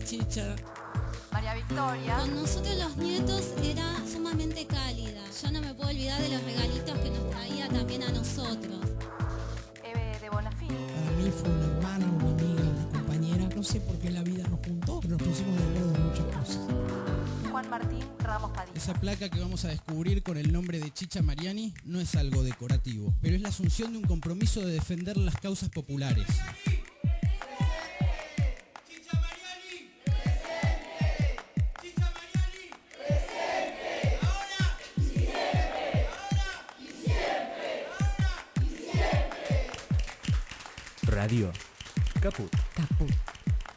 Chicha. María Victoria. Con nosotros los nietos era sumamente cálida. Yo no me puedo olvidar de los regalitos que nos traía también a nosotros. Eve de Bonafini. Para mí fue una hermana, una amiga, una compañera. No sé por qué la vida nos juntó, pero nos pusimos de acuerdo en muchas cosas. Juan Martín Ramos Padilla. Esa placa que vamos a descubrir con el nombre de Chicha Mariani no es algo decorativo, pero es la asunción de un compromiso de defender las causas populares. Radio Caput. Caput.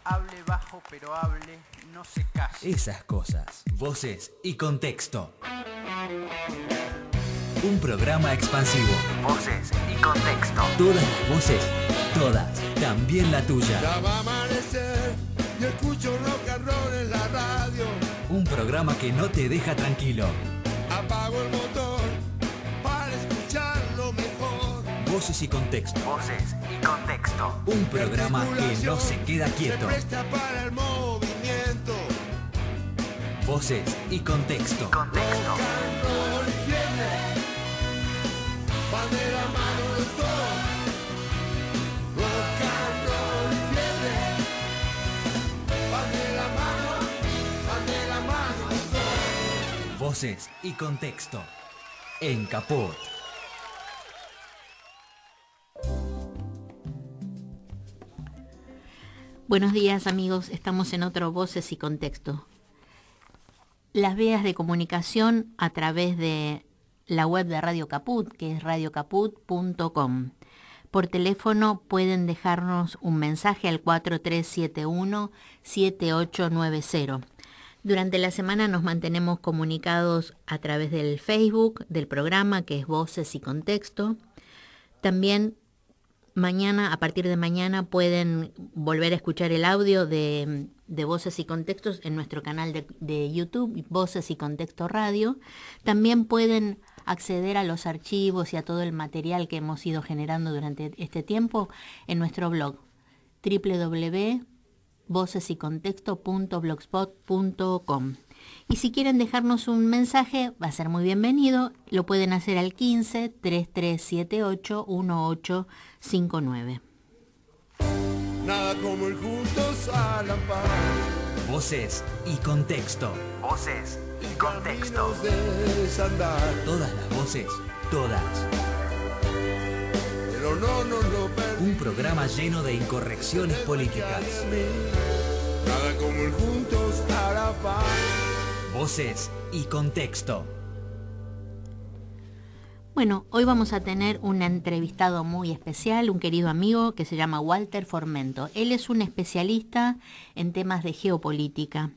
Hable bajo pero hable, no se calle. Esas cosas, voces y contexto. Un programa expansivo. Voces y contexto. Todas las voces, todas, también la tuya. Ya va a amanecer y escucho rock and roll en la radio. Un programa que no te deja tranquilo. Apago el motor para escucharlo mejor. Voces y contexto. Voces y contexto. Un programa que no se queda quieto. Se presta para el movimiento. Voces y contexto. Rock and roll y fiebre van de la mano los dos. Rock and roll y fiebre van de la mano los dos. Voces y contexto. En Caput. Buenos días amigos, estamos en otro Voces y Contexto. Las vías de comunicación a través de la web de Radio Caput, que es radiocaput.com. Por teléfono pueden dejarnos un mensaje al 4371-7890. Durante la semana nos mantenemos comunicados a través del Facebook del programa, que es Voces y Contexto. También mañana, a partir de mañana, pueden volver a escuchar el audio de Voces y Contextos en nuestro canal de YouTube, Voces y Contexto Radio. También pueden acceder a los archivos y a todo el material que hemos ido generando durante este tiempo en nuestro blog www.vocesycontexto.blogspot.com. Y si quieren dejarnos un mensaje, va a ser muy bienvenido. Lo pueden hacer al 15-3378-1859. Nada como ir juntos a la paz. Voces y contexto. Voces y contexto. Caminos de desandar. Todas las voces, todas. Pero no perdí. Un programa lleno de incorrecciones políticas. Nada como ir juntos a la paz. Voces y contexto. Bueno, hoy vamos a tener un entrevistado muy especial, un querido amigo que se llama Walter Formento. Él es un especialista en temas de geopolítica.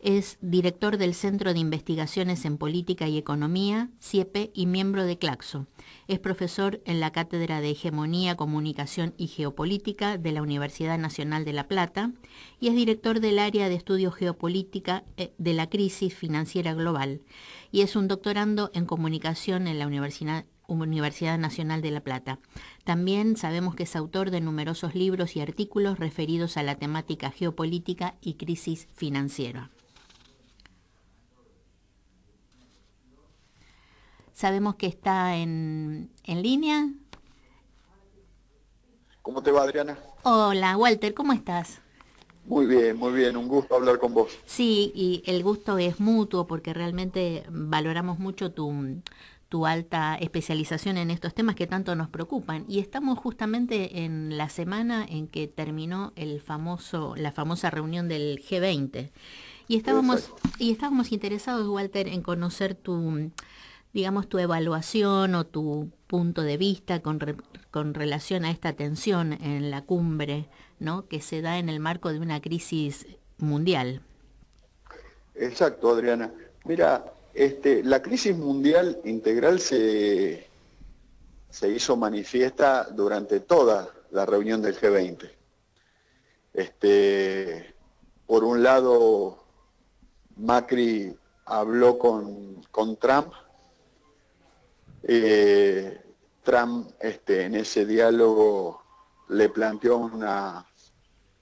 Es director del Centro de Investigaciones en Política y Economía, CIEPE, y miembro de Claxo. Es profesor en la Cátedra de Hegemonía, Comunicación y Geopolítica de la Universidad Nacional de La Plata y es director del área de estudios geopolítica de la crisis financiera global. Y es un doctorando en comunicación en la Universidad Nacional de La Plata. También sabemos que es autor de numerosos libros y artículos referidos a la temática geopolítica y crisis financiera. Sabemos que está en línea. ¿Cómo te va, Adriana? Hola, Walter, ¿cómo estás? Muy bien, un gusto hablar con vos. Sí, y el gusto es mutuo porque realmente valoramos mucho tu alta especialización en estos temas que tanto nos preocupan. Y estamos justamente en la semana en que terminó la famosa reunión del G20. Y estábamos interesados, Walter, en conocer tu evaluación o tu punto de vista con relación a esta tensión en la cumbre, ¿no?, que se da en el marco de una crisis mundial. Exacto, Adriana. Mira, la crisis mundial integral se hizo manifiesta durante toda la reunión del G20. Por un lado, Macri habló con Trump. Trump en ese diálogo le planteó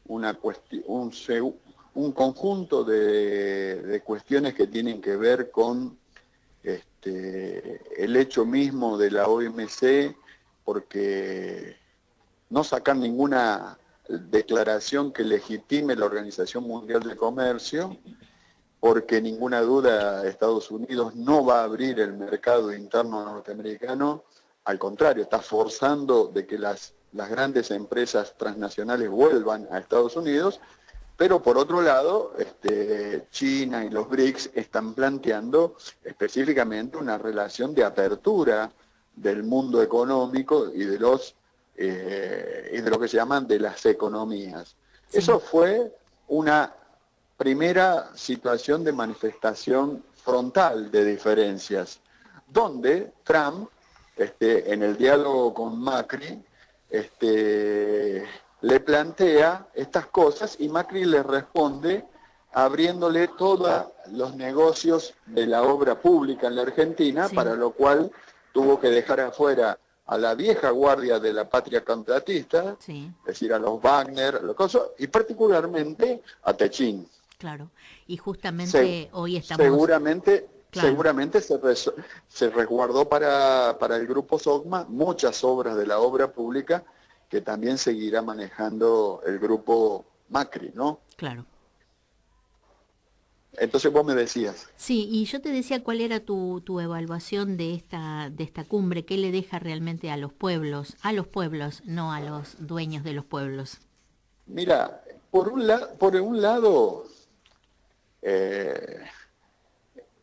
una cuestión, un conjunto de cuestiones que tienen que ver con el hecho mismo de la OMC, porque no sacar ninguna declaración que legitime la Organización Mundial del Comercio, porque ninguna duda Estados Unidos no va a abrir el mercado interno norteamericano, al contrario, está forzando de que las grandes empresas transnacionales vuelvan a Estados Unidos, pero por otro lado, China y los BRICS están planteando específicamente una relación de apertura del mundo económico y de lo que se llaman de las economías. Sí. Eso fue una primera situación de manifestación frontal de diferencias, donde Trump, en el diálogo con Macri, le plantea estas cosas y Macri le responde abriéndole todos los negocios de la obra pública en la Argentina, sí, para lo cual tuvo que dejar afuera a la vieja guardia de la patria contratista, sí, es decir, a los Wagner, los cosas, y particularmente a Techín. Claro, y justamente hoy estamos... Seguramente se resguardó para el Grupo SOCMA muchas obras de la obra pública que también seguirá manejando el Grupo Macri, ¿no? Claro. Entonces vos me decías. Sí, y yo te decía cuál era tu evaluación de esta cumbre, qué le deja realmente a los pueblos, no a los dueños de los pueblos. Mira, por un lado,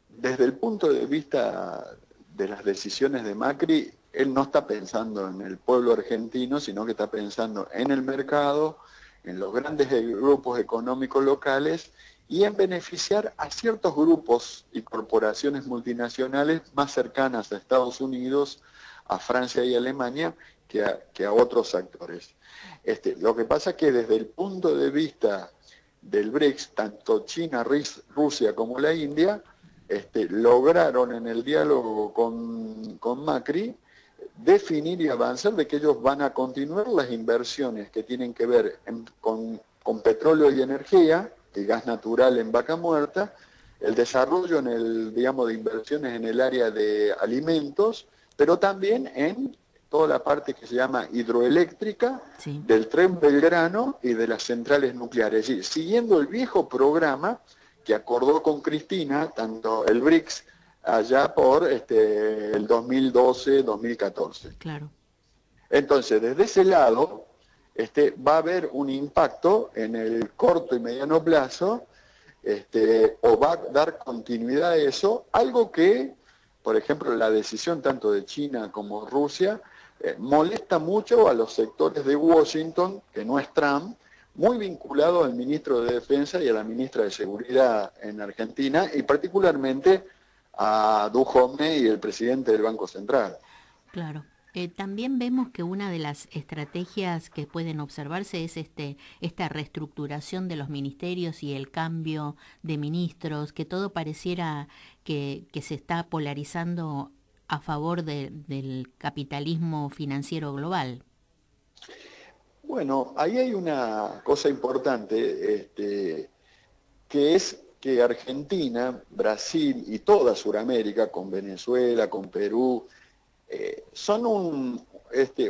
desde el punto de vista de las decisiones de Macri, él no está pensando en el pueblo argentino, sino que está pensando en el mercado, en los grandes grupos económicos locales y en beneficiar a ciertos grupos y corporaciones multinacionales más cercanas a Estados Unidos, a Francia y Alemania, que a otros actores. Lo que pasa es que desde el punto de vista del BRICS, tanto China, Rusia como la India, lograron en el diálogo con Macri definir y avanzar de que ellos van a continuar las inversiones que tienen que ver con petróleo y energía, y gas natural en Vaca Muerta, el desarrollo de inversiones en el área de alimentos, pero también en toda la parte que se llama hidroeléctrica, sí, del Tren Belgrano y de las centrales nucleares. Es decir, siguiendo el viejo programa que acordó con Cristina, tanto el BRICS, allá por el 2012-2014. Claro. Entonces, desde ese lado, va a haber un impacto en el corto y mediano plazo, o va a dar continuidad a eso, algo que, por ejemplo, la decisión tanto de China como Rusia, molesta mucho a los sectores de Washington, que no es Trump, muy vinculado al ministro de Defensa y a la ministra de Seguridad en Argentina, y particularmente a Duhovne y el presidente del Banco Central. Claro. También vemos que una de las estrategias que pueden observarse es esta reestructuración de los ministerios y el cambio de ministros, que todo pareciera que se está polarizando a favor del capitalismo financiero global. Bueno, ahí hay una cosa importante, que es que Argentina, Brasil y toda Sudamérica, con Venezuela, con Perú, son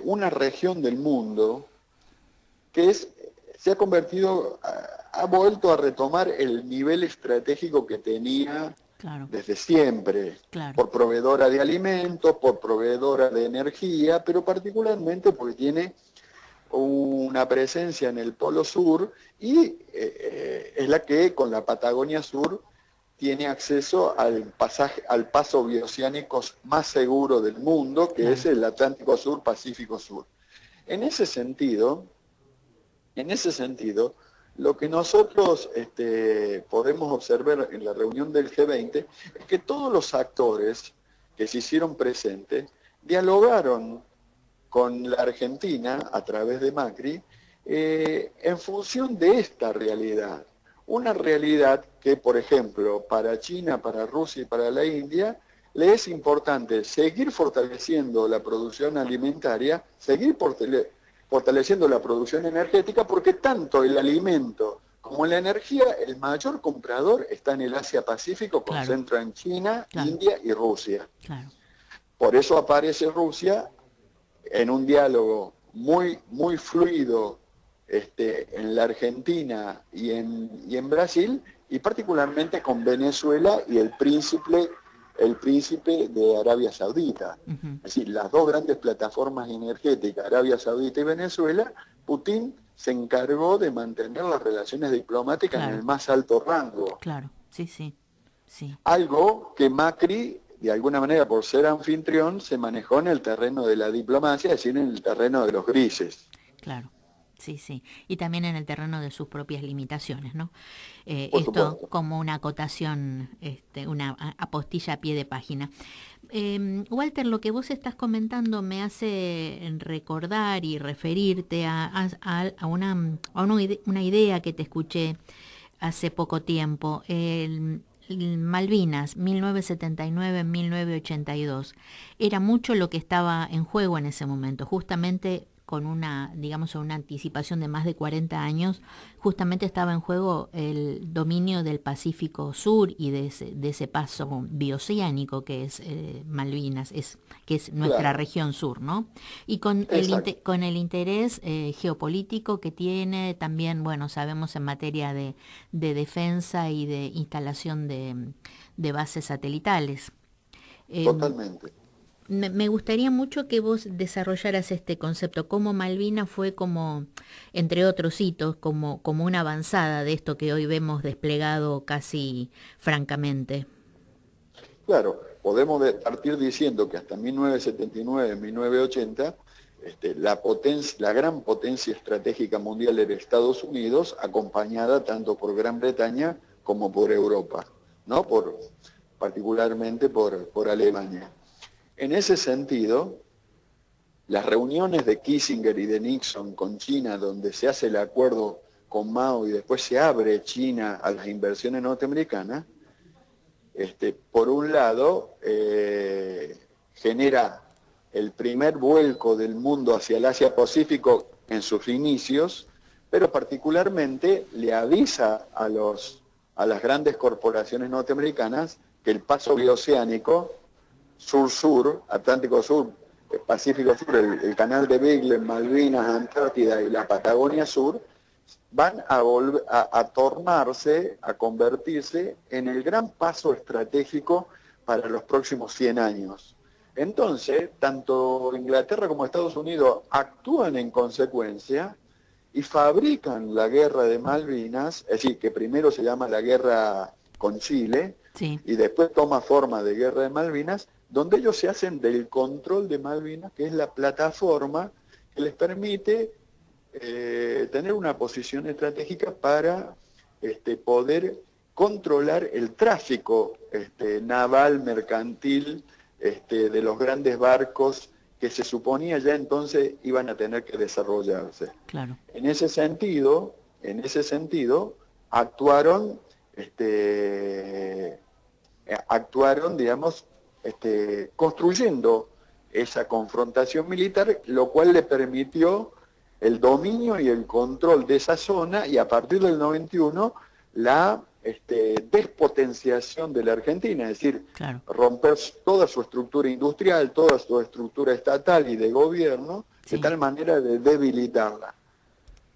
una región del mundo que se ha convertido, ha vuelto a retomar el nivel estratégico que tenía, claro, desde siempre, claro, por proveedora de alimentos, por proveedora de energía, pero particularmente porque tiene una presencia en el Polo Sur y es la que con la Patagonia Sur tiene acceso al paso bioceánico más seguro del mundo, que es el Atlántico Sur, Pacífico Sur. En ese sentido, lo que nosotros podemos observar en la reunión del G20 es que todos los actores que se hicieron presentes dialogaron con la Argentina a través de Macri en función de esta realidad. Una realidad que, por ejemplo, para China, para Rusia y para la India, le es importante seguir fortaleciendo la producción alimentaria, seguir fortaleciendo la producción energética, porque tanto el alimento como la energía, el mayor comprador está en el Asia-Pacífico, con centro en China, India y Rusia. Por eso aparece Rusia en un diálogo muy fluido en la Argentina y en Brasil, y particularmente con Venezuela y el príncipe de Arabia Saudita. Es decir, las dos grandes plataformas energéticas, Arabia Saudita y Venezuela, Putin se encargó de mantener las relaciones diplomáticas en el más alto rango. Claro, sí. Algo que Macri, de alguna manera, por ser anfitrión, se manejó en el terreno de la diplomacia, es decir, en el terreno de los grises. Claro. Sí. Y también en el terreno de sus propias limitaciones, ¿no? Por esto supuesto. como una acotación, una apostilla a pie de página. Walter, lo que vos estás comentando me hace recordar y referirte a una idea que te escuché hace poco tiempo. El Malvinas, 1979-1982. Era mucho lo que estaba en juego en ese momento, justamente con una anticipación de más de 40 años, justamente estaba en juego el dominio del Pacífico Sur y de ese paso bioceánico que es Malvinas, que es nuestra región sur, ¿no? Y con el interés geopolítico que tiene también, bueno, sabemos en materia de defensa y de instalación de bases satelitales. Totalmente. Me gustaría mucho que vos desarrollaras este concepto, cómo Malvinas fue como, entre otros hitos, como una avanzada de esto que hoy vemos desplegado casi francamente. Claro, podemos partir diciendo que hasta 1979, 1980, la gran potencia estratégica mundial era Estados Unidos, acompañada tanto por Gran Bretaña como por Europa, ¿no? Particularmente por Alemania. En ese sentido, las reuniones de Kissinger y de Nixon con China, donde se hace el acuerdo con Mao y después se abre China a las inversiones norteamericanas, por un lado, genera el primer vuelco del mundo hacia el Asia-Pacífico en sus inicios, pero particularmente le avisa a las grandes corporaciones norteamericanas que el paso bioceánico sur-sur, Atlántico Sur, Pacífico Sur, el canal de Beagle, Malvinas, Antártida y la Patagonia Sur, van a tornarse, a convertirse en el gran paso estratégico para los próximos 100 años. Entonces, tanto Inglaterra como Estados Unidos actúan en consecuencia y fabrican la guerra de Malvinas, es decir, que primero se llama la guerra con Chile, y después toma forma de guerra de Malvinas, donde ellos se hacen del control de Malvinas, que es la plataforma que les permite tener una posición estratégica para poder controlar el tráfico naval, mercantil, de los grandes barcos que se suponía ya entonces iban a tener que desarrollarse. Claro. En ese sentido, actuaron, digamos, construyendo esa confrontación militar, lo cual le permitió el dominio y el control de esa zona, y a partir del 91 la despotenciación de la Argentina, es decir, romper toda su estructura industrial, toda su estructura estatal y de gobierno, de tal manera de debilitarla.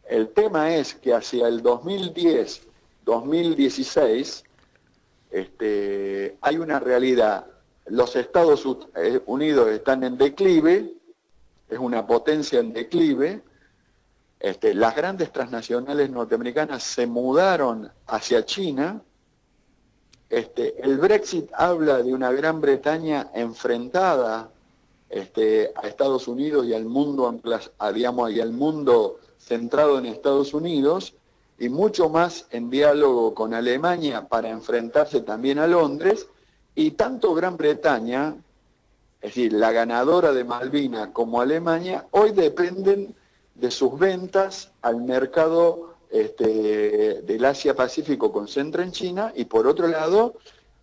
El tema es que hacia el 2010, 2016, hay una realidad. Los Estados Unidos están en declive, es una potencia en declive. Las grandes transnacionales norteamericanas se mudaron hacia China. El Brexit habla de una Gran Bretaña enfrentada a Estados Unidos y al mundo, y al mundo centrado en Estados Unidos, y mucho más en diálogo con Alemania para enfrentarse también a Londres. Y tanto Gran Bretaña, es decir, la ganadora de Malvinas, como Alemania, hoy dependen de sus ventas al mercado del Asia-Pacífico con centro en China, y por otro lado,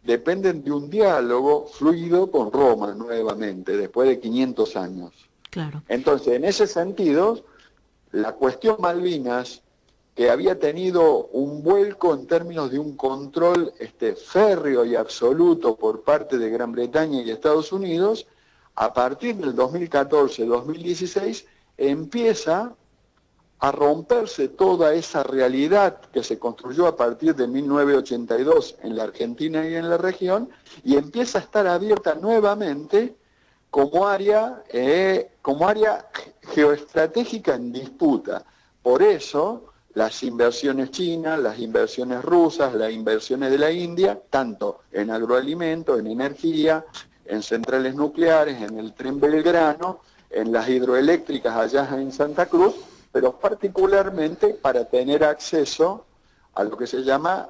dependen de un diálogo fluido con Roma nuevamente, después de 500 años. Claro. Entonces, en ese sentido, la cuestión Malvinas que había tenido un vuelco en términos de un control férreo y absoluto por parte de Gran Bretaña y Estados Unidos, a partir del 2014-2016 empieza a romperse toda esa realidad que se construyó a partir de 1982 en la Argentina y en la región, y empieza a estar abierta nuevamente como área geoestratégica en disputa. Por eso, las inversiones chinas, las inversiones rusas, las inversiones de la India, tanto en agroalimentos, en energía, en centrales nucleares, en el tren Belgrano, en las hidroeléctricas allá en Santa Cruz, pero particularmente para tener acceso a lo que se llama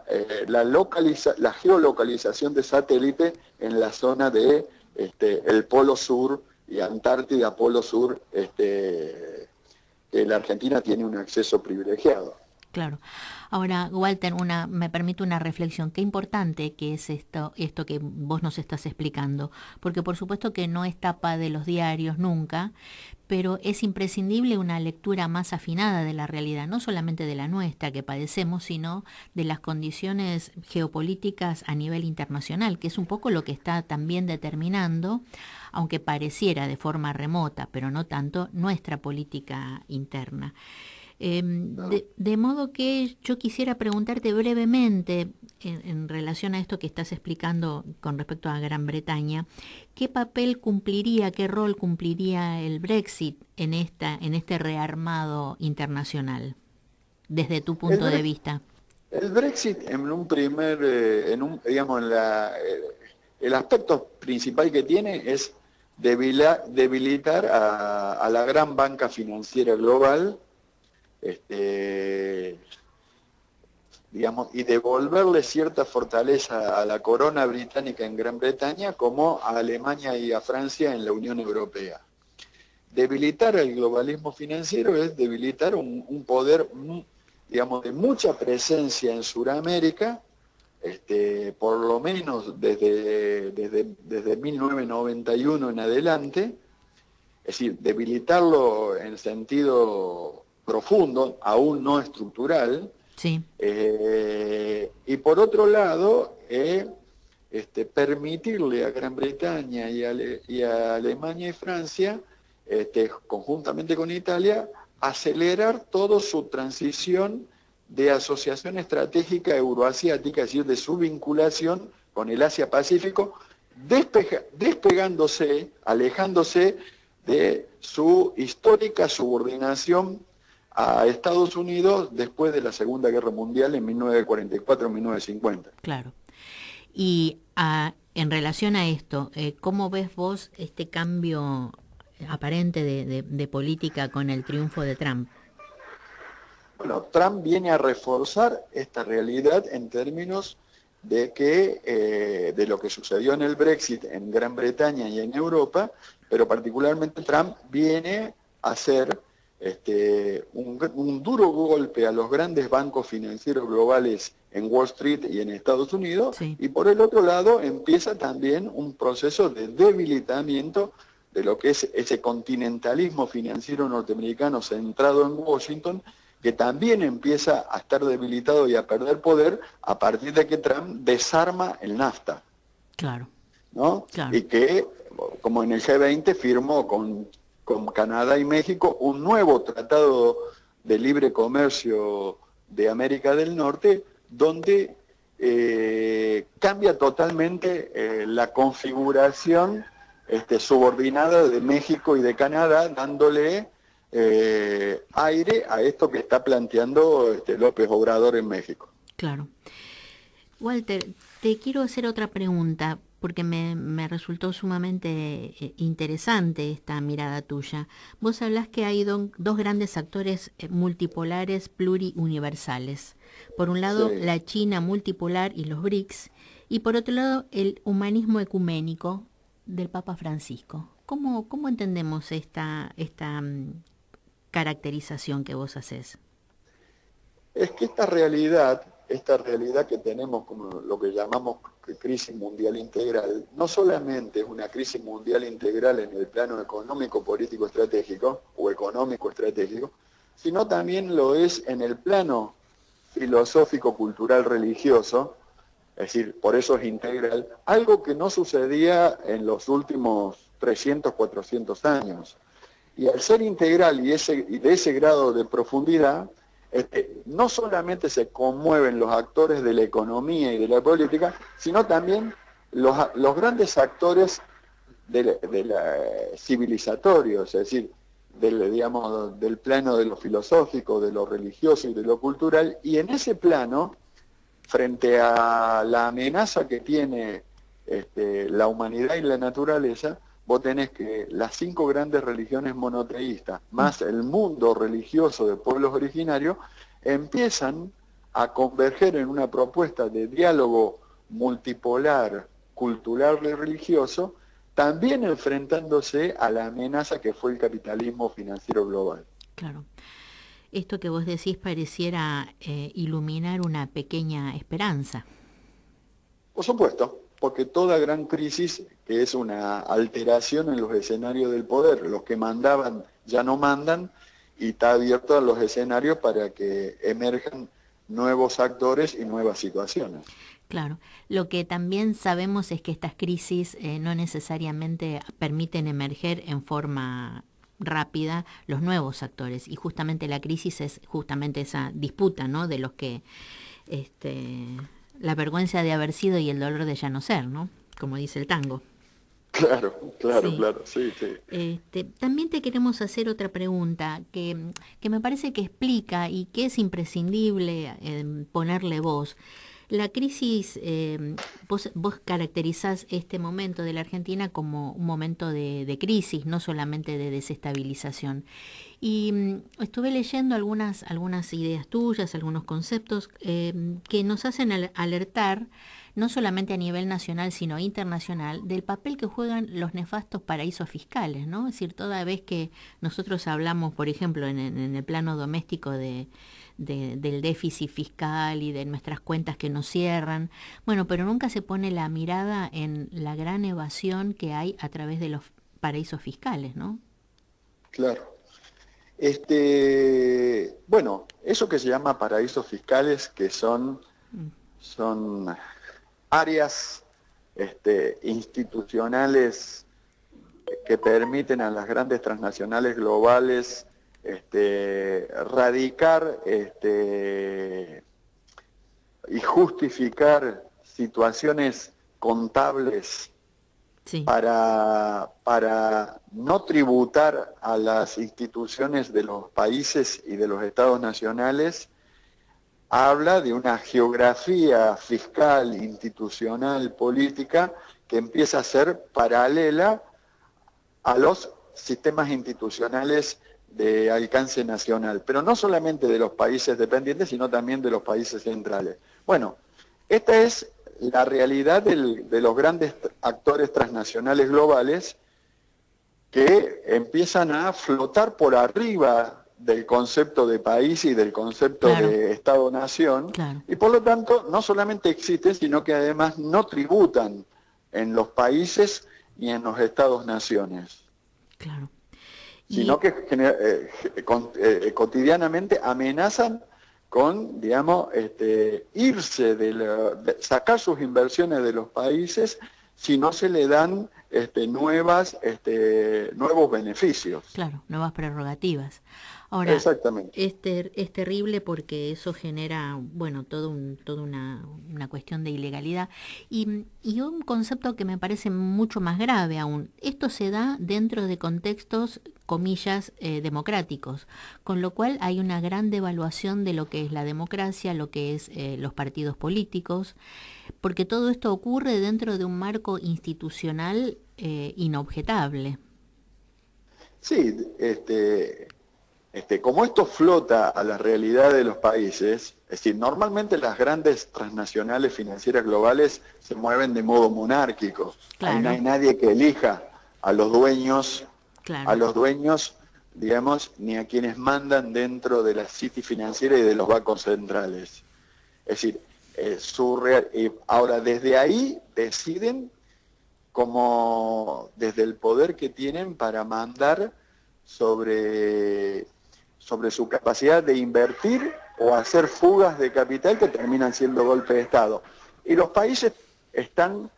la geolocalización de satélite en la zona de el Polo Sur y Antártida, Polo Sur, que la Argentina tiene un acceso privilegiado. Claro. Ahora, Walter, me permite una reflexión. Qué importante que es esto que vos nos estás explicando, porque por supuesto que no es tapa de los diarios nunca, pero es imprescindible una lectura más afinada de la realidad, no solamente de la nuestra que padecemos, sino de las condiciones geopolíticas a nivel internacional, que es un poco lo que está también determinando, aunque pareciera de forma remota, pero no tanto, nuestra política interna. De modo que yo quisiera preguntarte brevemente, en relación a esto que estás explicando con respecto a Gran Bretaña, ¿qué papel cumpliría, qué rol cumpliría el Brexit en este rearmado internacional, desde tu punto de vista? El Brexit, en un primer, el aspecto principal que tiene es debilitar a la gran banca financiera global, y devolverle cierta fortaleza a la corona británica en Gran Bretaña como a Alemania y a Francia en la Unión Europea. Debilitar el globalismo financiero es debilitar un poder, de mucha presencia en Sudamérica, por lo menos desde 1991 en adelante, es decir, debilitarlo en sentido profundo, aún no estructural, sí. Y por otro lado, permitirle a Gran Bretaña y a Alemania y Francia, conjuntamente con Italia, acelerar toda su transición de asociación estratégica euroasiática, es decir, de su vinculación con el Asia-Pacífico, despegándose, alejándose de su histórica subordinación a Estados Unidos después de la Segunda Guerra Mundial en 1944-1950. Claro. Y en relación a esto, ¿cómo ves vos este cambio aparente de política con el triunfo de Trump? Bueno, Trump viene a reforzar esta realidad en términos de que de lo que sucedió en el Brexit en Gran Bretaña y en Europa, pero particularmente Trump viene a hacer un duro golpe a los grandes bancos financieros globales en Wall Street y en Estados Unidos, sí. Y por el otro lado empieza también un proceso de debilitamiento de lo que es ese continentalismo financiero norteamericano centrado en Washington, que también empieza a estar debilitado y a perder poder a partir de que Trump desarma el NAFTA. Claro. ¿No? Claro. Y que, como en el G20, firmó con Canadá y México un nuevo tratado de libre comercio de América del Norte, donde cambia totalmente la configuración subordinada de México y de Canadá, dándole aire a esto que está planteando López Obrador en México. Claro. Walter, te quiero hacer otra pregunta, porque me resultó sumamente interesante esta mirada tuya. Vos hablás que hay dos grandes actores multipolares pluriuniversales. Por un lado, sí, la China multipolar y los BRICS, y por otro lado, el humanismo ecuménico del Papa Francisco. ¿Cómo entendemos esta caracterización que vos hacés? Es que esta realidad que tenemos como lo que llamamos crisis mundial integral, no solamente es una crisis mundial integral en el plano económico, político, estratégico, o económico estratégico, sino también lo es en el plano filosófico, cultural, religioso, es decir, por eso es integral, algo que no sucedía en los últimos 300, 400 años. Y al ser integral y de ese grado de profundidad, no solamente se conmueven los actores de la economía y de la política, sino también los grandes actores civilizatorios, es decir, del plano de lo filosófico, de lo religioso y de lo cultural, y en ese plano, frente a la amenaza que tiene la humanidad y la naturaleza, vos tenés que las 5 grandes religiones monoteístas, más el mundo religioso de pueblos originarios, empiezan a converger en una propuesta de diálogo multipolar, cultural y religioso, también enfrentándose a la amenaza que fue el capitalismo financiero global. Claro. Esto que vos decís pareciera iluminar una pequeña esperanza. Por supuesto, porque toda gran crisis, que es una alteración en los escenarios del poder, los que mandaban ya no mandan, y está abierto a los escenarios para que emerjan nuevos actores y nuevas situaciones. Claro, lo que también sabemos es que estas crisis no necesariamente permiten emerger en forma rápida los nuevos actores, y justamente la crisis es justamente esa disputa, ¿no?, de los que la vergüenza de haber sido y el dolor de ya no ser, ¿no?, como dice el tango. Claro, sí. También te queremos hacer otra pregunta que me parece que explica y que es imprescindible ponerle voz. La crisis, vos caracterizás este momento de la Argentina como un momento de crisis, no solamente de desestabilización. Y estuve leyendo algunas ideas tuyas, algunos conceptos que nos hacen alertar, no solamente a nivel nacional, sino internacional, del papel que juegan los nefastos paraísos fiscales, ¿no? Es decir, toda vez que nosotros hablamos, por ejemplo, en el plano doméstico del déficit fiscal y de nuestras cuentas que nos cierran, bueno, pero nunca se pone la mirada en la gran evasión que hay a través de los paraísos fiscales, ¿no? Claro. Bueno, eso que se llama paraísos fiscales, que son áreas institucionales que permiten a las grandes transnacionales globales radicar y justificar situaciones contables, sí, para no tributar a las instituciones de los países y de los estados nacionales, habla de una geografía fiscal, institucional, política, que empieza a ser paralela a los sistemas institucionales de alcance nacional, pero no solamente de los países dependientes, sino también de los países centrales. Bueno, esta es la realidad de los grandes actores transnacionales globales que empiezan a flotar por arriba del concepto de país y del concepto, claro, de Estado-Nación, claro, y por lo tanto no solamente existen, sino que además no tributan en los países ni en los Estados-naciones. Claro. Sino que cotidianamente amenazan con, digamos, irse sacar sus inversiones de los países si no se le dan nuevos beneficios. Claro, nuevas prerrogativas. Ahora, exactamente. Es terrible porque eso genera, bueno, toda una cuestión de ilegalidad y un concepto que me parece mucho más grave aún. Esto se da dentro de contextos, comillas, democráticos, con lo cual hay una gran devaluación de lo que es la democracia, lo que es los partidos políticos, porque todo esto ocurre dentro de un marco institucional inobjetable. Sí, como esto flota a la realidad de los países, es decir, normalmente las grandes transnacionales financieras globales se mueven de modo monárquico. Claro. Ahí no hay nadie que elija a los dueños, claro, digamos, ni a quienes mandan dentro de la City financiera y de los bancos centrales. Es decir, ahora desde ahí deciden como desde el poder que tienen para mandar sobre sobre su capacidad de invertir o hacer fugas de capital que terminan siendo golpe de Estado. Y los países están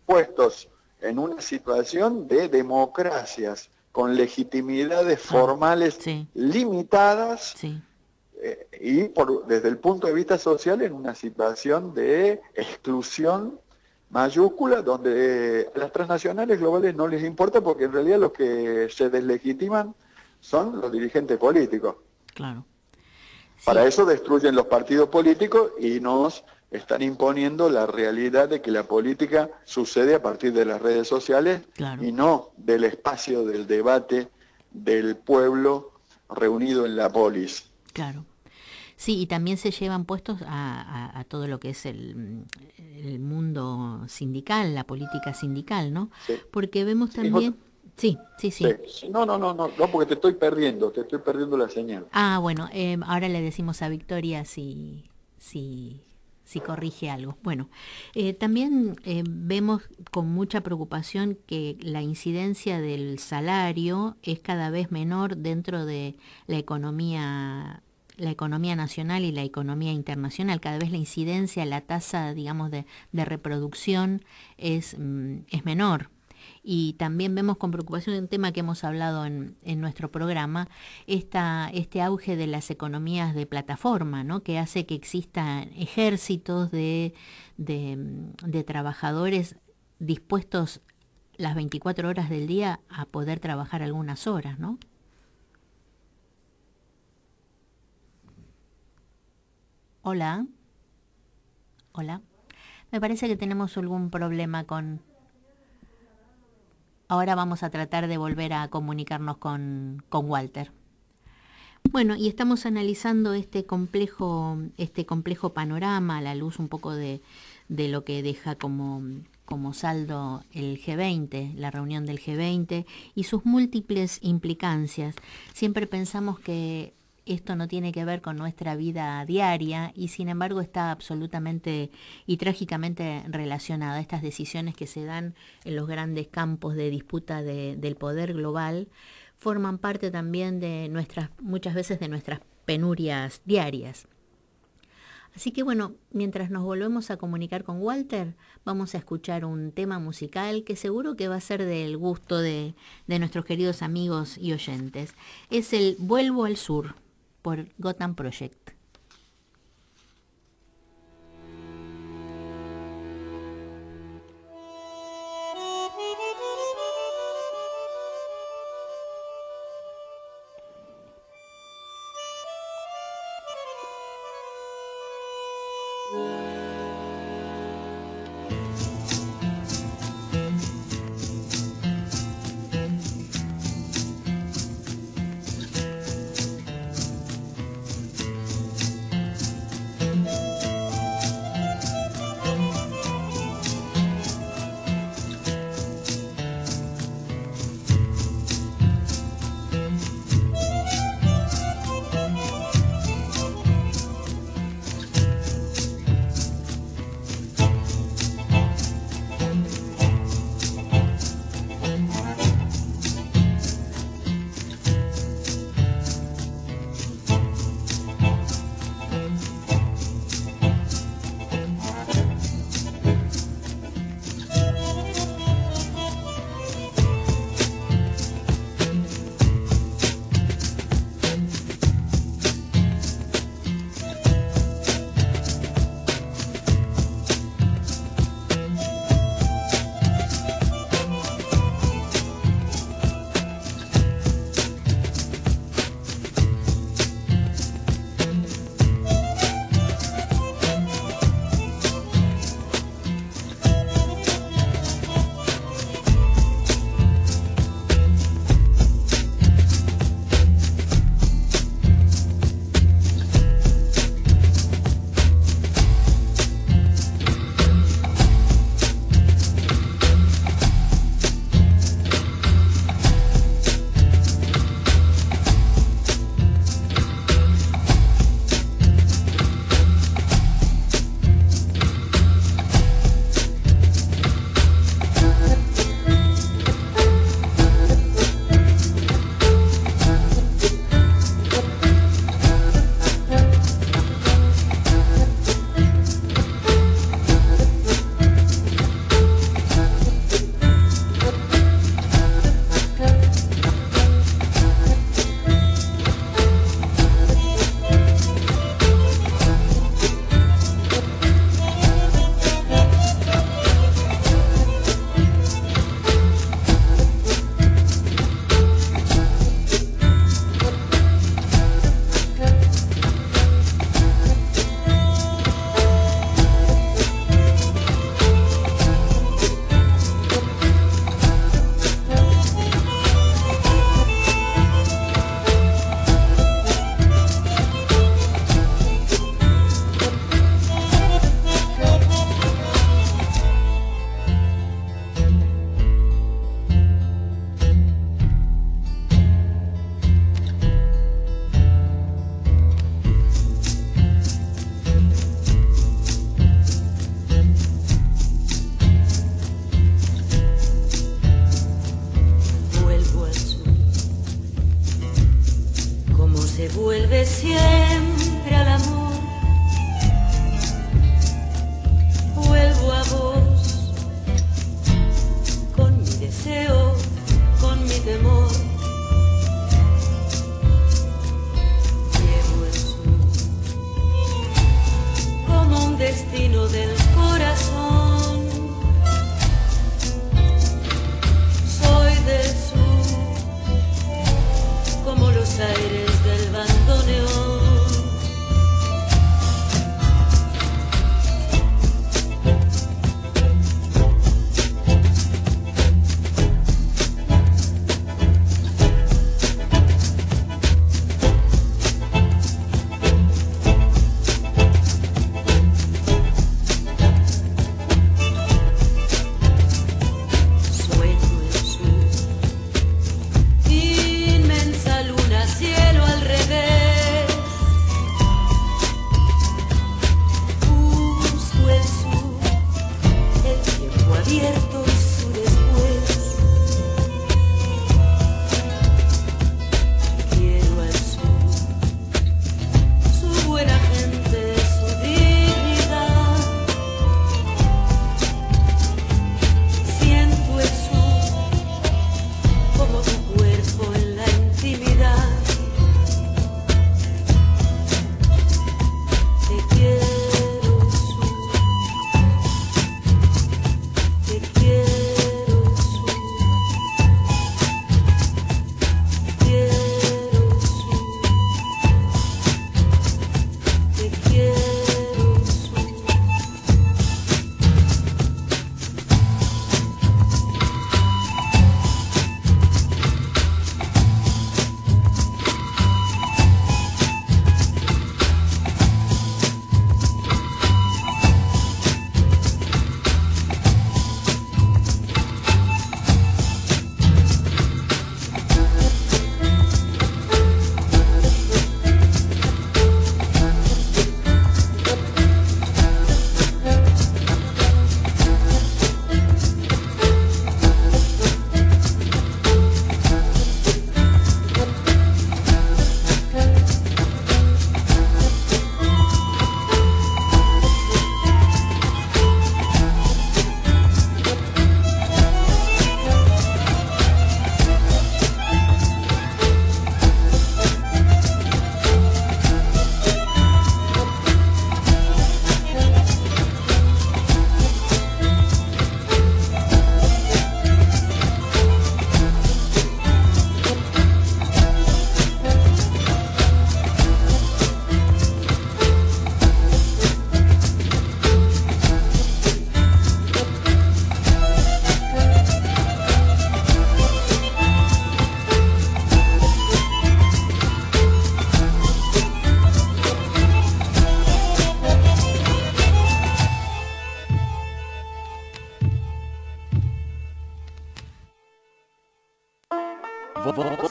puestos en una situación de democracias con legitimidades formales limitadas, y desde el punto de vista social en una situación de exclusión mayúscula, donde a las transnacionales globales no les importa, porque en realidad los que se deslegitiman son los dirigentes políticos. Claro. Para eso destruyen los partidos políticos y nos están imponiendo la realidad de que la política sucede a partir de las redes sociales, y no del espacio del debate del pueblo reunido en la polis. Claro. Sí, y también se llevan puestos a todo lo que es el mundo sindical, la política sindical, ¿no? Sí. Porque vemos también... Sí. No, porque te estoy perdiendo la señal. Bueno, ahora le decimos a Victoria si corrige algo. Bueno, también vemos con mucha preocupación que la incidencia del salario es cada vez menor dentro de la economía nacional y la economía internacional. Cada vez la incidencia, la tasa, digamos, de reproducción es menor. Y también vemos con preocupación un tema que hemos hablado en nuestro programa, este auge de las economías de plataforma, ¿no? Que hace que existan ejércitos de trabajadores dispuestos las 24 horas del día a poder trabajar algunas horas, ¿no? Hola. Me parece que tenemos algún problema con... Ahora vamos a tratar de volver a comunicarnos con Walter. Bueno, y estamos analizando este complejo panorama a la luz un poco de lo que deja como saldo el G20, la reunión del G20 y sus múltiples implicancias. Siempre pensamos que esto no tiene que ver con nuestra vida diaria y sin embargo está absolutamente y trágicamente relacionada a estas decisiones que se dan en los grandes campos de disputa del poder global. Forman parte también de muchas veces de nuestras penurias diarias. Así que bueno, mientras nos volvemos a comunicar con Walter, vamos a escuchar un tema musical que seguro que va a ser del gusto de nuestros queridos amigos y oyentes. Es el Vuelvo al Sur, por Gotham Project.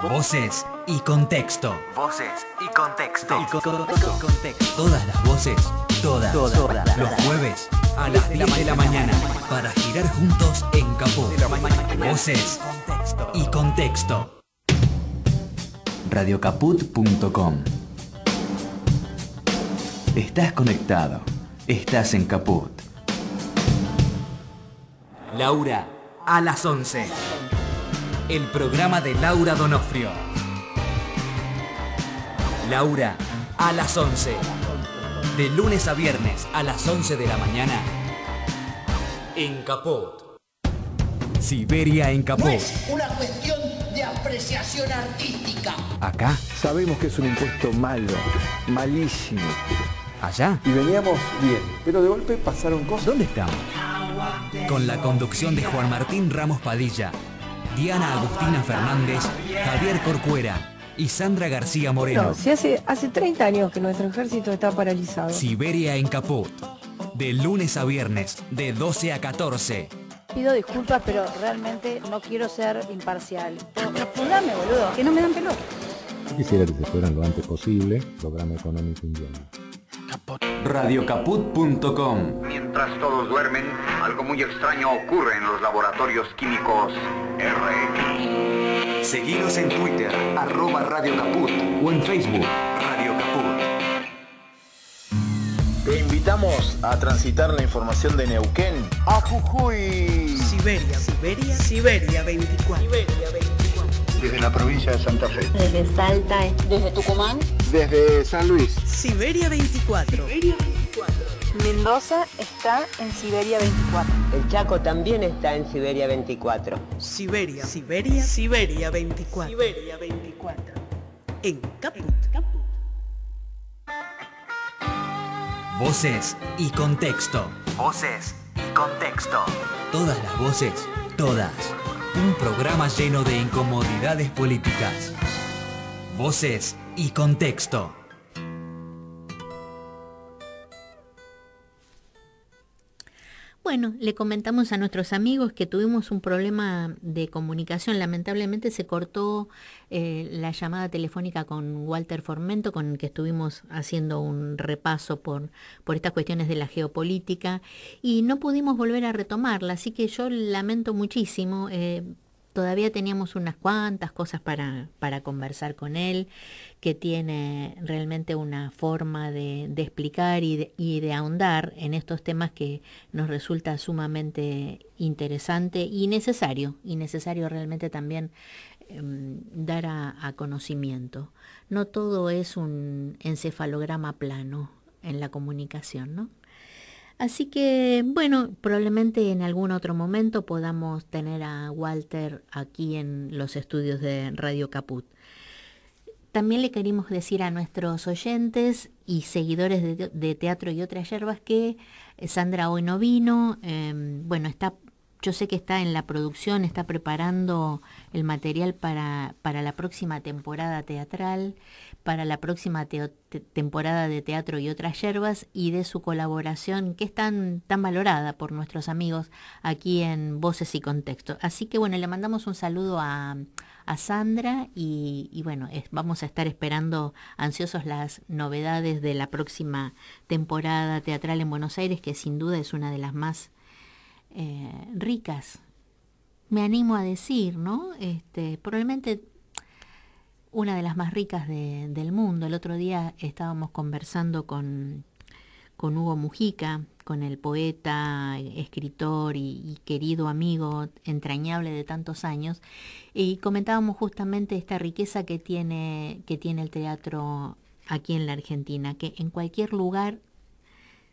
Voces y contexto. Voces y contexto. Todas las voces, todas. Los jueves a las 10 de la mañana para girar juntos en Caput. Voces y contexto. Radiocaput.com. Estás conectado. Estás en Caput. Laura a las 11. El programa de Laura Donofrio. Laura a las 11. De lunes a viernes a las 11 de la mañana. En Caput. Siberia en Caput. No es una cuestión de apreciación artística. Acá. Sabemos que es un impuesto malo, malísimo. Allá. Y veníamos bien, pero de golpe pasaron cosas. ¿Dónde estamos? Con la conducción de Juan Martín Ramos Padilla, Diana Agustina Fernández, Javier Corcuera y Sandra García Moreno. No, si hace 30 años que nuestro ejército está paralizado. Siberia en Caput. De lunes a viernes, de 12 a 14. Pido disculpas, pero realmente no quiero ser imparcial. Dame, boludo, que no me dan pelota. Quisiera que se fueran lo antes posible, programa económico invierno. Radiocaput.com. Mientras todos duermen, algo muy extraño ocurre en los laboratorios químicos RX. Seguinos en Twitter, @radiocaput, o en Facebook, Radio Caput. Te invitamos a transitar la información de Neuquén a Jujuy. Siberia 24. Desde la provincia de Santa Fe. Desde Salta. Desde Tucumán. Desde San Luis. Siberia 24. Mendoza está en Siberia 24. El Chaco también está en Siberia 24. Siberia 24. En Caput. Voces y contexto. Voces y contexto. Todas las voces, todas. Un programa lleno de incomodidades políticas. Voces y contexto. Bueno, le comentamos a nuestros amigos que tuvimos un problema de comunicación. Lamentablemente se cortó la llamada telefónica con Walter Formento, con el que estuvimos haciendo un repaso por estas cuestiones de la geopolítica, y no pudimos volver a retomarla, así que yo lamento muchísimo. Todavía teníamos unas cuantas cosas para conversar con él, que tiene realmente una forma de explicar y de ahondar en estos temas que nos resulta sumamente interesante y necesario realmente también dar a conocimiento. No todo es un encefalograma plano en la comunicación, ¿no? Así que, bueno, probablemente en algún otro momento podamos tener a Walter aquí en los estudios de Radio Caput. También le queremos decir a nuestros oyentes y seguidores de Teatro y Otras Yerbas que Sandra hoy no vino. Yo sé que está en la producción, está preparando el material para la próxima temporada teatral, para la próxima temporada de Teatro y Otras Yerbas, y de su colaboración que es tan valorada por nuestros amigos aquí en Voces y Contexto. Así que bueno, le mandamos un saludo a Sandra y bueno, vamos a estar esperando ansiosos las novedades de la próxima temporada teatral en Buenos Aires, que sin duda es una de las más ricas, me animo a decir, ¿no? Probablemente una de las más ricas del mundo. El otro día estábamos conversando con Hugo Mujica, con el poeta, escritor y querido amigo entrañable de tantos años, y comentábamos justamente esta riqueza que tiene el teatro aquí en la Argentina, que en cualquier lugar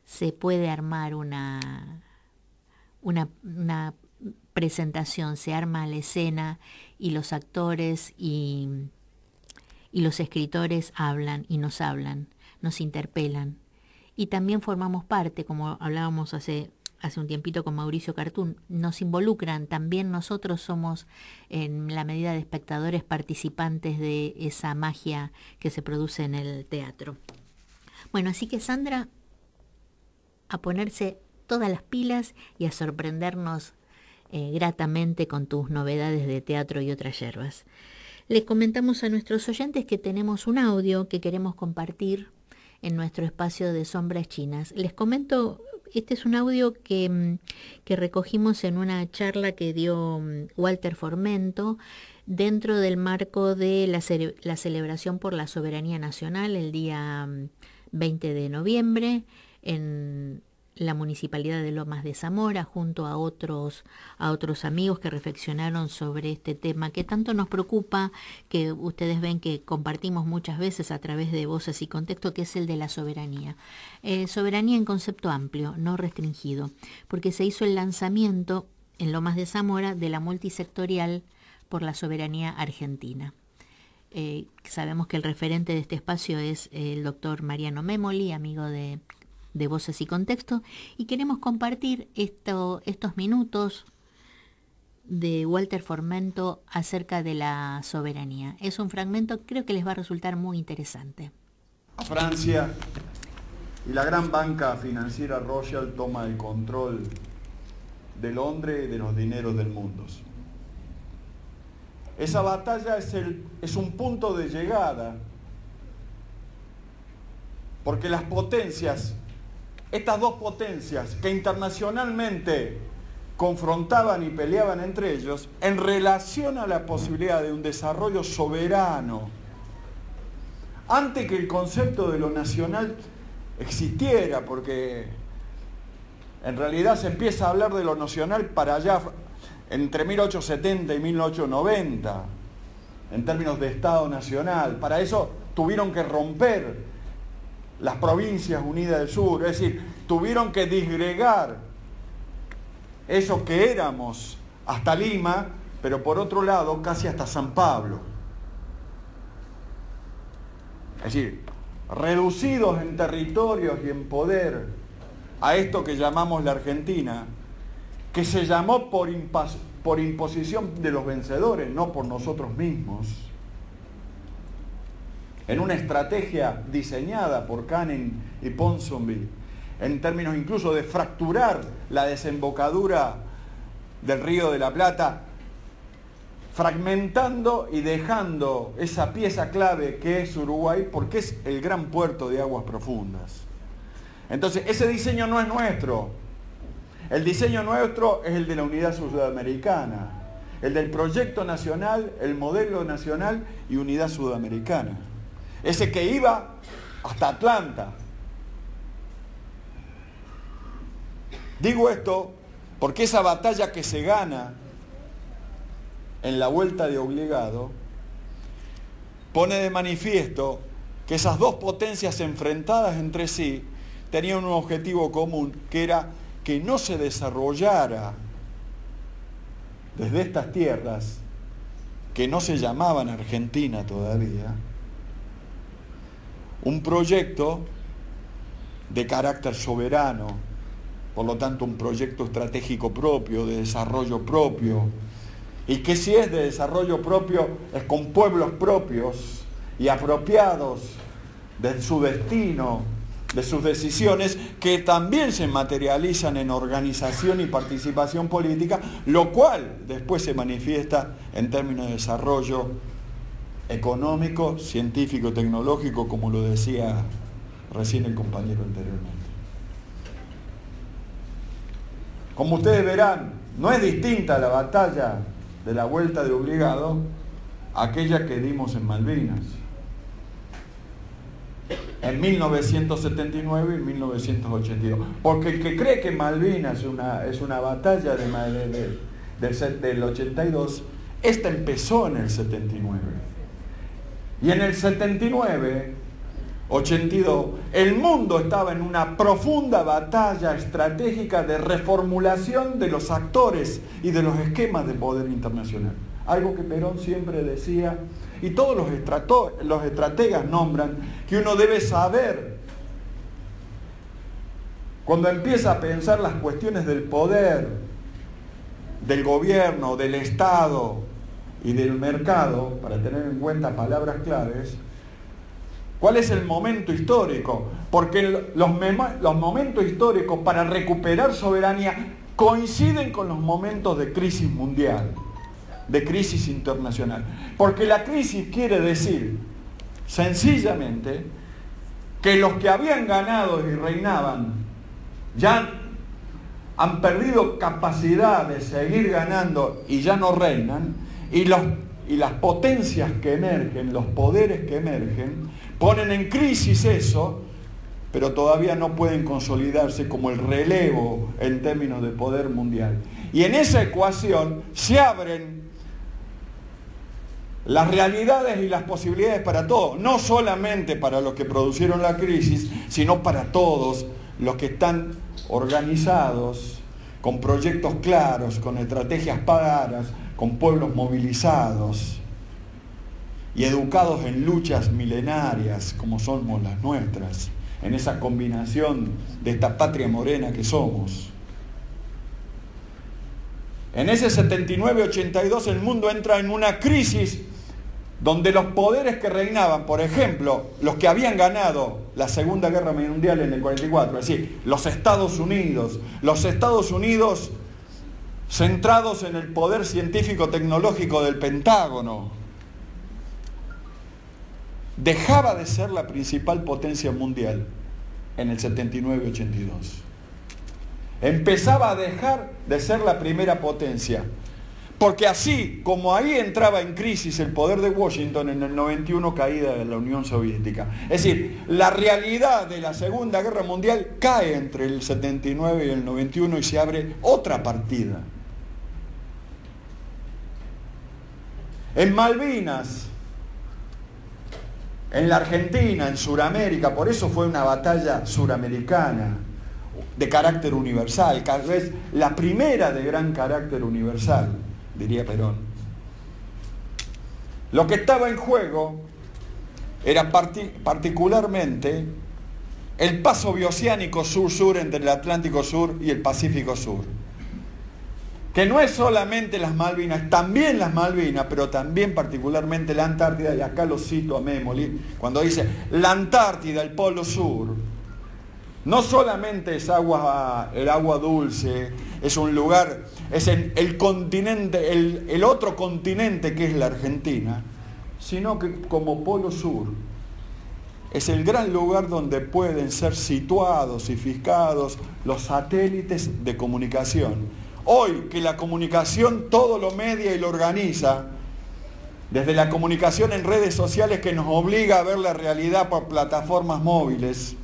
se puede armar una presentación, se arma la escena y los actores y los escritores hablan y nos interpelan. Y también formamos parte, como hablábamos hace un tiempito con Mauricio Cartún, nos involucran, también nosotros somos en la medida de espectadores participantes de esa magia que se produce en el teatro. Bueno, así que Sandra, a ponerse todas las pilas y a sorprendernos gratamente con tus novedades de Teatro y Otras Yerbas. Les comentamos a nuestros oyentes que tenemos un audio que queremos compartir en nuestro espacio de Sombras Chinas. Les comento, este es un audio que recogimos en una charla que dio Walter Formento dentro del marco de la celebración por la soberanía nacional el día 20 de noviembre en la Municipalidad de Lomas de Zamora, junto a otros amigos que reflexionaron sobre este tema que tanto nos preocupa, que ustedes ven que compartimos muchas veces a través de Voces y Contexto, que es el de la soberanía. Soberanía en concepto amplio, no restringido, porque se hizo el lanzamiento en Lomas de Zamora de la multisectorial por la soberanía argentina. Sabemos que el referente de este espacio es el doctor Mariano Memoli, amigo de Voces y Contexto, y queremos compartir estos minutos de Walter Formento acerca de la soberanía. Es un fragmento que creo que les va a resultar muy interesante. Francia y la gran banca financiera Rothschild toma el control de Londres y de los dineros del mundo. Esa batalla es un punto de llegada, porque las potencias, estas dos potencias que internacionalmente confrontaban y peleaban entre ellos, en relación a la posibilidad de un desarrollo soberano, antes que el concepto de lo nacional existiera, porque en realidad se empieza a hablar de lo nacional para allá, entre 1870 y 1890, en términos de Estado nacional. Para eso tuvieron que romper las provincias unidas del sur, es decir, tuvieron que disgregar eso que éramos hasta Lima, pero por otro lado casi hasta San Pablo. Es decir, reducidos en territorios y en poder a esto que llamamos la Argentina, que se llamó por imposición de los vencedores, no por nosotros mismos, en una estrategia diseñada por Canning y Ponsonby, en términos incluso de fracturar la desembocadura del Río de la Plata, fragmentando y dejando esa pieza clave que es Uruguay, porque es el gran puerto de aguas profundas. Entonces, ese diseño no es nuestro. El diseño nuestro es el de la unidad sudamericana, el del proyecto nacional, el modelo nacional y unidad sudamericana. Ese que iba hasta Atlanta. Digo esto porque esa batalla que se gana en la vuelta de obligado pone de manifiesto que esas dos potencias enfrentadas entre sí tenían un objetivo común, que era que no se desarrollara desde estas tierras, que no se llamaban Argentina todavía, un proyecto de carácter soberano, por lo tanto un proyecto estratégico propio, de desarrollo propio, y que si es de desarrollo propio es con pueblos propios y apropiados de su destino, de sus decisiones, que también se materializan en organización y participación política, lo cual después se manifiesta en términos de desarrollo económico, científico, tecnológico, como lo decía recién el compañero anteriormente. Como ustedes verán, no es distinta la batalla de la vuelta de obligado a aquella que dimos en Malvinas, en 1979 y 1982. Porque el que cree que Malvinas es una batalla del 82, esta empezó en el 79. Y en el 79, 82, el mundo estaba en una profunda batalla estratégica de reformulación de los actores y de los esquemas de poder internacional. Algo que Perón siempre decía, y todos los estrategas nombran, que uno debe saber, cuando empieza a pensar las cuestiones del poder, del gobierno, del Estado y del mercado, para tener en cuenta palabras claves, ¿cuál es el momento histórico? Porque los momentos históricos para recuperar soberanía coinciden con los momentos de crisis mundial. de crisis internacional. Porque la crisis quiere decir, sencillamente, que los que habían ganado y reinaban ya han perdido capacidad de seguir ganando y ya no reinan, y las potencias que emergen, los poderes que emergen, ponen en crisis eso, pero todavía no pueden consolidarse como el relevo en términos de poder mundial. Y en esa ecuación se abren las realidades y las posibilidades para todos, no solamente para los que produjeron la crisis, sino para todos los que están organizados, con proyectos claros, con estrategias claras, con pueblos movilizados y educados en luchas milenarias como somos las nuestras, en esa combinación de esta patria morena que somos. En ese 79-82 el mundo entra en una crisis donde los poderes que reinaban, por ejemplo, los que habían ganado la Segunda Guerra Mundial en el 44, es decir, los Estados Unidos centrados en el poder científico-tecnológico del Pentágono, dejaba de ser la principal potencia mundial en el 79-82. Empezaba a dejar de ser la primera potencia. Porque así como ahí entraba en crisis el poder de Washington, en el 91 caída de la Unión Soviética. Es decir, la realidad de la Segunda Guerra Mundial cae entre el 79 y el 91 y se abre otra partida. En Malvinas, en la Argentina, en Sudamérica, por eso fue una batalla suramericana de carácter universal, tal vez la primera de gran carácter universal, diría Perón. Lo que estaba en juego era particularmente el paso bioceánico sur-sur entre el Atlántico Sur y el Pacífico Sur. Que no es solamente las Malvinas, también las Malvinas, pero también particularmente la Antártida, y acá lo cito a Memoli, cuando dice, la Antártida, el Polo Sur, no solamente es el agua dulce, es un lugar, es el continente, el otro continente que es la Argentina, sino que como Polo Sur es el gran lugar donde pueden ser situados y fijados los satélites de comunicación. Hoy que la comunicación todo lo media y lo organiza, desde la comunicación en redes sociales que nos obliga a ver la realidad por plataformas móviles,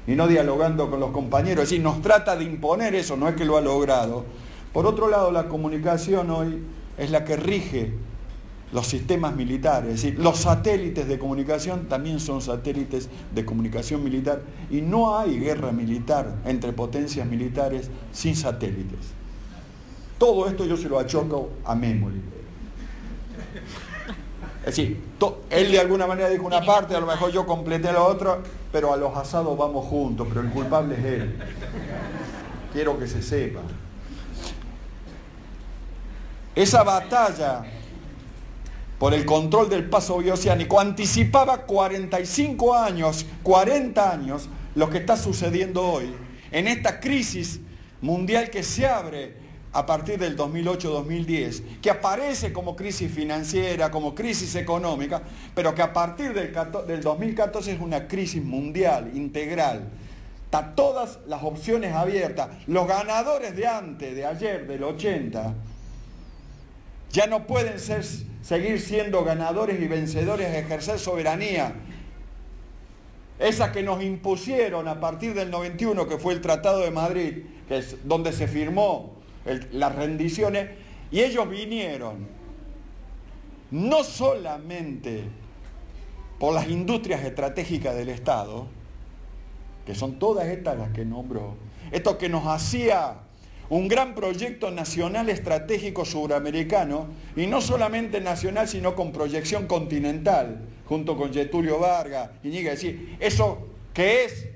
y no dialogando con los compañeros, es decir, nos trata de imponer eso, no es que lo ha logrado. Por otro lado, la comunicación hoy es la que rige los sistemas militares, es decir, los satélites de comunicación también son satélites de comunicación militar, y no hay guerra militar entre potencias militares sin satélites. Todo esto yo se lo achoco a Memoli. Es decir, él de alguna manera dijo una parte, a lo mejor yo completé la otra, pero a los asados vamos juntos, pero el culpable es él. Quiero que se sepa. Esa batalla por el control del paso bioceánico anticipaba 45 años, 40 años, lo que está sucediendo hoy, en esta crisis mundial que se abre a partir del 2008-2010, que aparece como crisis financiera, como crisis económica, pero que a partir del 2014 es una crisis mundial, integral. Están todas las opciones abiertas. Los ganadores de antes, de ayer, del 80, ya no pueden seguir siendo ganadores y vencedores de ejercer soberanía. Esa que nos impusieron a partir del 91, que fue el Tratado de Madrid, que es donde se firmó las rendiciones, y ellos vinieron no solamente por las industrias estratégicas del Estado, que son todas estas las que nombró, esto que nos hacía un gran proyecto nacional estratégico suramericano, y no solamente nacional, sino con proyección continental, junto con Getúlio Vargas, Iñiga, es decir, eso que es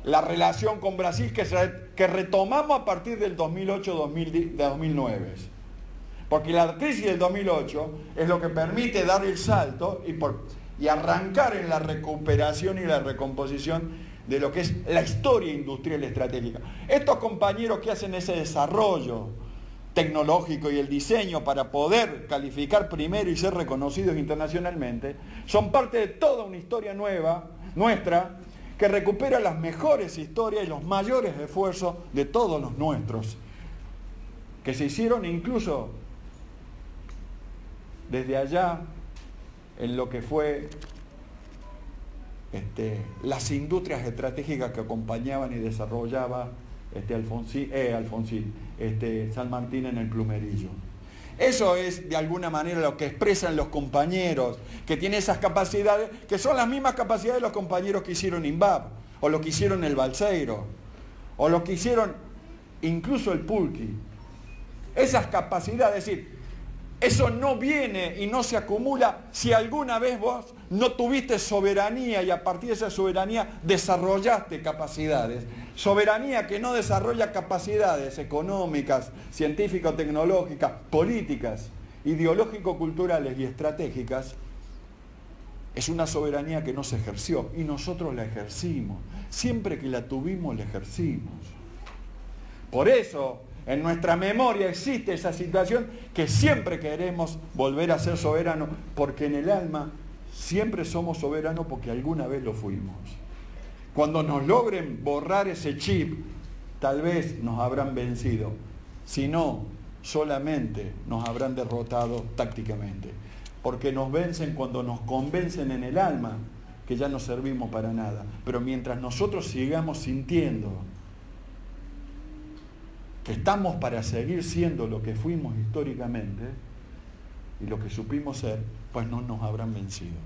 la relación con Brasil que retomamos a partir del 2008-2009. Porque la crisis del 2008 es lo que permite dar el salto y arrancar en la recuperación y la recomposición de lo que es la historia industrial estratégica. Estos compañeros que hacen ese desarrollo tecnológico y el diseño para poder calificar primero y ser reconocidos internacionalmente, son parte de toda una historia nueva, nuestra, que recupera las mejores historias y los mayores esfuerzos de todos los nuestros, que se hicieron incluso desde allá en lo que fue las industrias estratégicas que acompañaban y desarrollaba San Martín en el Plumerillo. Eso es de alguna manera lo que expresan los compañeros que tienen esas capacidades, que son las mismas capacidades de los compañeros que hicieron INVAP, o lo que hicieron el Balseiro, o lo que hicieron incluso el Pulqui. Esas capacidades, es decir, eso no viene y no se acumula si alguna vez vos no tuviste soberanía y a partir de esa soberanía desarrollaste capacidades. Soberanía que no desarrolla capacidades económicas, científico-tecnológicas, políticas, ideológico-culturales y estratégicas, es una soberanía que no se ejerció y nosotros la ejercimos. Siempre que la tuvimos, la ejercimos. Por eso, en nuestra memoria existe esa situación que siempre queremos volver a ser soberanos, porque en el alma siempre somos soberanos porque alguna vez lo fuimos. Cuando nos logren borrar ese chip, tal vez nos habrán vencido. Si no, solamente nos habrán derrotado tácticamente. Porque nos vencen cuando nos convencen en el alma que ya no servimos para nada. Pero mientras nosotros sigamos sintiendo que estamos para seguir siendo lo que fuimos históricamente y lo que supimos ser, pues no nos habrán vencido.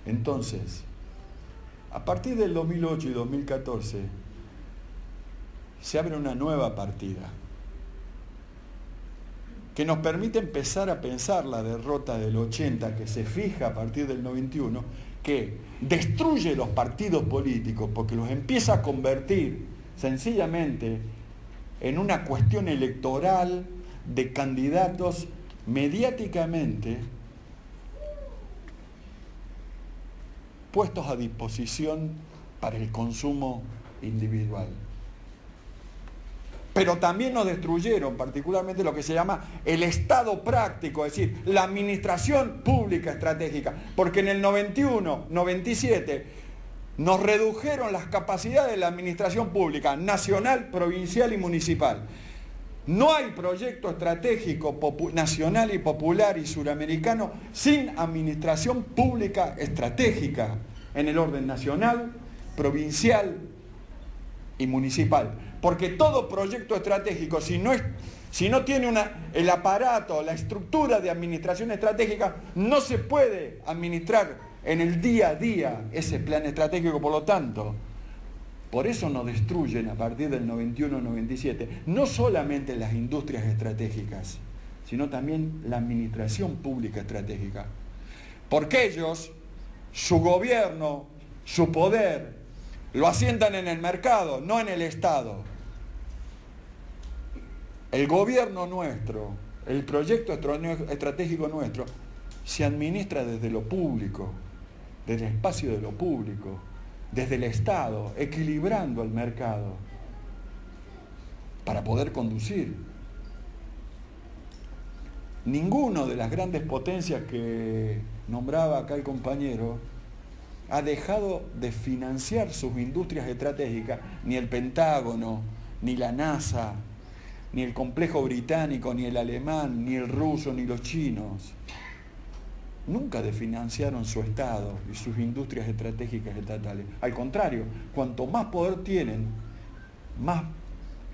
Entonces, a partir del 2008 y 2014, se abre una nueva partida que nos permite empezar a pensar la derrota del 80, que se fija a partir del 91, que destruye los partidos políticos porque los empieza a convertir sencillamente en una cuestión electoral de candidatos mediáticamente puestos a disposición para el consumo individual. Pero también nos destruyeron particularmente lo que se llama el Estado práctico, es decir, la administración pública estratégica, porque en el 91, 97 nos redujeron las capacidades de la administración pública, nacional, provincial y municipal. No hay proyecto estratégico nacional y popular y suramericano sin administración pública estratégica en el orden nacional, provincial y municipal. Porque todo proyecto estratégico, si no tiene el aparato, la estructura de administración estratégica, no se puede administrar en el día a día ese plan estratégico. Por lo tanto, por eso nos destruyen a partir del 91-97, no solamente las industrias estratégicas, sino también la administración pública estratégica. Porque ellos, su gobierno, su poder, lo asientan en el mercado, no en el Estado. El gobierno nuestro, el proyecto estratégico nuestro, se administra desde lo público, desde el espacio de lo público, desde el Estado, equilibrando el mercado para poder conducir. Ninguno de las grandes potencias que nombraba acá el compañero ha dejado de financiar sus industrias estratégicas, ni el Pentágono, ni la NASA, ni el complejo británico, ni el alemán, ni el ruso, ni los chinos. Nunca desfinanciaron su Estado y sus industrias estratégicas estatales. Al contrario, cuanto más poder tienen, más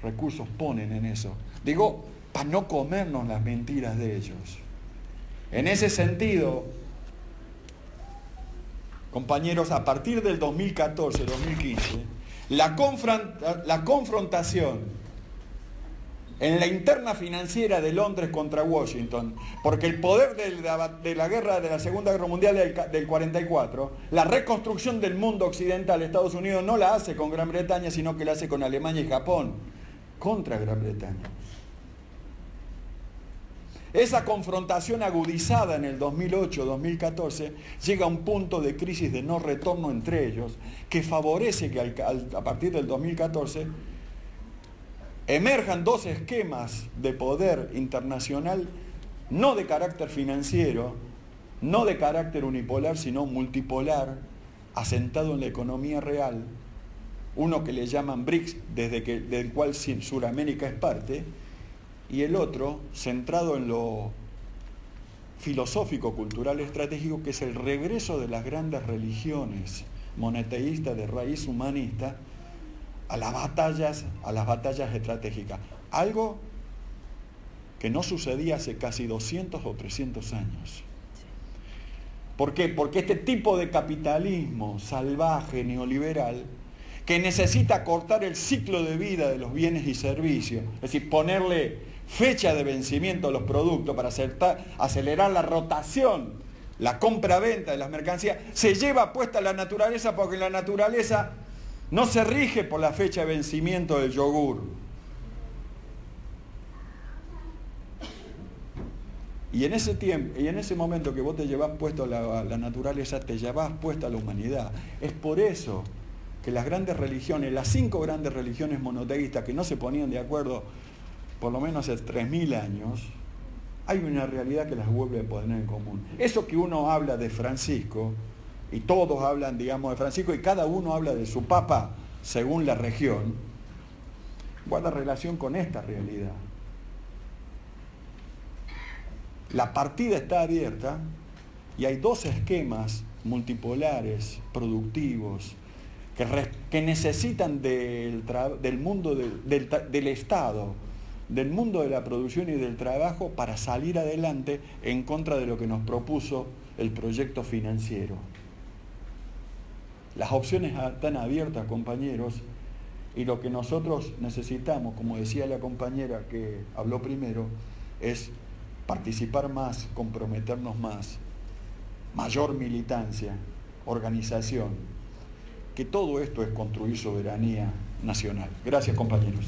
recursos ponen en eso. Digo, para no comernos las mentiras de ellos. En ese sentido, compañeros, a partir del 2014-2015, la confrontación en la interna financiera de Londres contra Washington, porque el poder de la guerra, de la Segunda Guerra Mundial del 44, la reconstrucción del mundo occidental, Estados Unidos no la hace con Gran Bretaña, sino que la hace con Alemania y Japón, contra Gran Bretaña. Esa confrontación agudizada en el 2008-2014 llega a un punto de crisis de no retorno entre ellos, que favorece que a partir del 2014 emerjan dos esquemas de poder internacional, no de carácter financiero, no de carácter unipolar, sino multipolar, asentado en la economía real, uno que le llaman BRICS, del cual Sudamérica es parte, y el otro centrado en lo filosófico, cultural, estratégico, que es el regreso de las grandes religiones monoteístas de raíz humanista a las batallas estratégicas. Algo que no sucedía hace casi 200 o 300 años. ¿Por qué? Porque este tipo de capitalismo salvaje, neoliberal, que necesita cortar el ciclo de vida de los bienes y servicios, es decir, ponerle fecha de vencimiento a los productos para acelerar la rotación, la compra-venta de las mercancías, se lleva puesta la naturaleza, porque la naturaleza no se rige por la fecha de vencimiento del yogur. Y en ese tiempo, y en ese momento que vos te llevas puesto la naturaleza, te llevas puesta la humanidad. Es por eso que las grandes religiones, las 5 grandes religiones monoteístas que no se ponían de acuerdo por lo menos hace 3000 años, hay una realidad que las vuelve a poner en común. Eso que uno habla de Francisco, y todos hablan, digamos, de Francisco, y cada uno habla de su papa según la región, guarda relación con esta realidad. La partida está abierta y hay dos esquemas multipolares, productivos, que necesitan del mundo del Estado, del mundo de la producción y del trabajo para salir adelante en contra de lo que nos propuso el proyecto financiero. Las opciones están abiertas, compañeros, y lo que nosotros necesitamos, como decía la compañera que habló primero, es participar más, comprometernos más, mayor militancia, organización, que todo esto es construir soberanía nacional. Gracias, compañeros.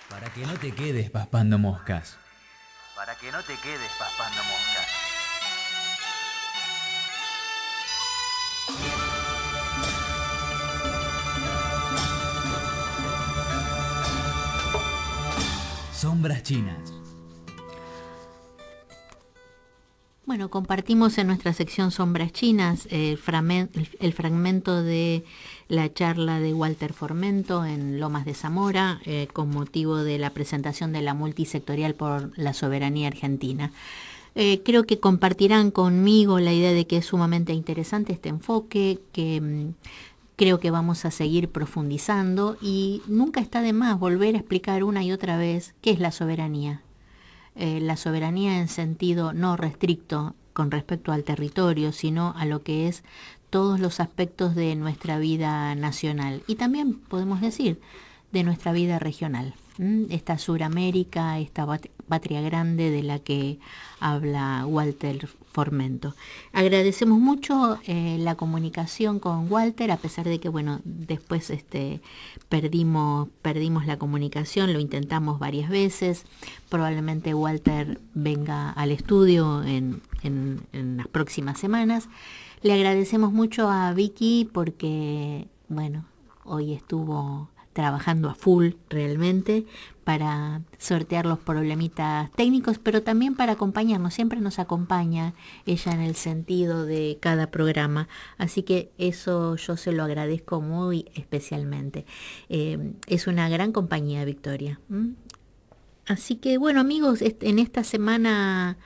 Para que no te quedes paspando moscas. Para que no te quedes paspando moscas. Sombras chinas. Bueno, compartimos en nuestra sección Sombras Chinas el fragmento de la charla de Walter Formento en Lomas de Zamora con motivo de la presentación de la multisectorial por la soberanía argentina. Creo que compartirán conmigo la idea de que es sumamente interesante este enfoque, que creo que vamos a seguir profundizando y nunca está de más volver a explicar una y otra vez qué es la soberanía. La soberanía en sentido no restricto con respecto al territorio, sino a lo que es todos los aspectos de nuestra vida nacional y también podemos decir de nuestra vida regional. Esta Suramérica, esta patria grande de la que habla Walter Formento. Agradecemos mucho la comunicación con Walter, a pesar de que bueno, después perdimos la comunicación, lo intentamos varias veces. Probablemente Walter venga al estudio en las próximas semanas. Le agradecemos mucho a Vicky porque, bueno, hoy estuvo trabajando a full realmente para sortear los problemitas técnicos, pero también para acompañarnos. Siempre nos acompaña ella en el sentido de cada programa, así que eso yo se lo agradezco muy especialmente. Es una gran compañía, Victoria. Así que bueno, amigos, en esta semana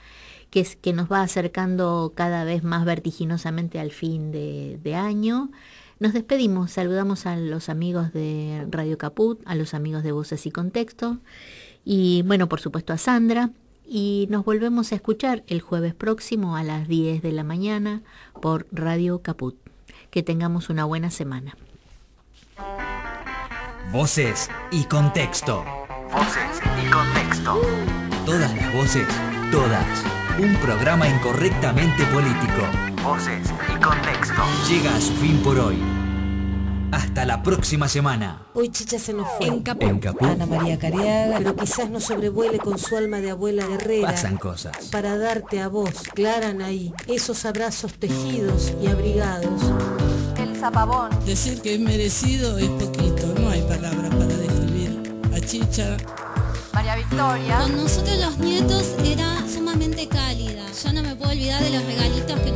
que nos va acercando cada vez más vertiginosamente al fin de año, nos despedimos, saludamos a los amigos de Radio Caput, a los amigos de Voces y Contexto, y bueno, por supuesto a Sandra, y nos volvemos a escuchar el jueves próximo a las 10 de la mañana por Radio Caput. Que tengamos una buena semana. Voces y Contexto. Voces y Contexto. Todas las voces, todas. Un programa incorrectamente político. Voces y Contexto. Llega a su fin por hoy. Hasta la próxima semana. Hoy Chicha se nos fue. En Caput. Ana María Cariaga, pero quizás nos sobrevuele con su alma de abuela guerrera. Pasan cosas. Para darte a vos, Clara Anaí, esos abrazos tejidos y abrigados. El Zapabón. Decir que es merecido es poquito, no hay palabras para describir a Chicha. María Victoria. Con nosotros los nietos era sumamente cálida. Yo no me puedo olvidar de los regalitos que